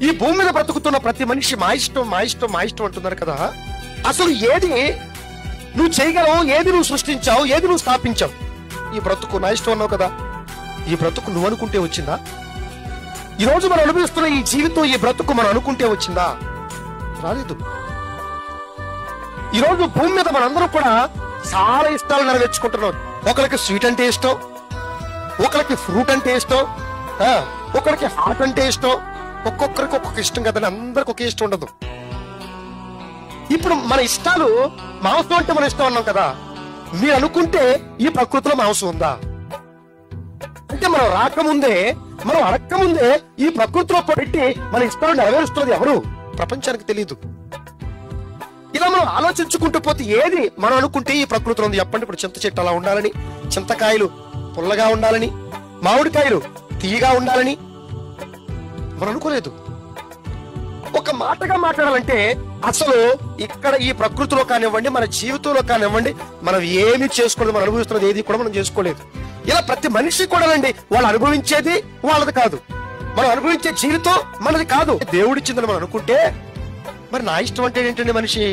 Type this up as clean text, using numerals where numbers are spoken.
ఈ భూమి మీద బ్రతుకుతున్న ప్రతి మనిషి మా ఇష్టం మా ఇష్టం మా ఇష్టం అంటున్నారు కదా. అసలు ఏది నువ్వు చేయగలవు, ఏది నువ్వు సృష్టించావు, ఏది నువ్వు స్థాపించావు? ఈ బ్రతుకు నా ఇష్టం అన్నావు కదా. ఈ బ్రతుకు నువ్వు అనుకుంటే వచ్చిందా? ఈ రోజు మనం అనుభవిస్తున్న ఈ జీవితం, ఈ బ్రతుకు మనం అనుకుంటే వచ్చిందా? రాలేదు. ఈ రోజు భూమి మీద మనందరం కూడా చాలా ఇష్టాలు నెరవేర్చుకుంటున్నాం. ఒకరికి స్వీట్ అంటే ఇష్టం, ఒకరికి ఫ్రూట్ అంటే ఇష్టం, ఒకరికి హాట్ అంటే ఇష్టం. ఒక్కొక్కరికి ఒక్కొక్క ఇష్టం కదండి, అందరికి ఒకే ఇష్టం ఉండదు. ఇప్పుడు మన ఇష్టాలు, మాంసం అంటే మన ఇష్టం అన్నాం కదా. మీరు అనుకుంటే ఈ ప్రకృతిలో మాంసం ఉందా? అంటే మనం రాకముందే, మనం అడక్కముందే ఈ ప్రకృతిలో పెట్టి మన ఇష్టాలు నెరవేరుస్తున్నది ఎవరు? ప్రపంచానికి తెలియదు. ఇలా మనం ఆలోచించుకుంటూ పోతే ఏది మనం అనుకుంటే ఈ ప్రకృతిలో ఉంది చెప్పండి. ఇప్పుడు చింత చెట్టు అలా ఉండాలని, చింతకాయలు పుల్లగా ఉండాలని, మామిడికాయలు తీయగా ఉండాలని మనం అనుకోలేదు. ఒక మాటగా మాట్లాడాలంటే అసలు ఇక్కడ ఈ ప్రకృతిలో కానివ్వండి, మన జీవితంలో కానివ్వండి, మనం ఏమి చేసుకోలేదు, మనం అనుభవిస్తున్నది ఏది కూడా మనం చేసుకోలేదు. ఇలా ప్రతి మనిషి కూడా అండి, వాళ్ళు అనుభవించేది వాళ్ళది కాదు, మనం అనుభవించే జీవితం మనది కాదు, దేవుడిచ్చిందని మనం అనుకుంటే మరి నా ఇష్టం అంటే ఏంటండి? మనిషి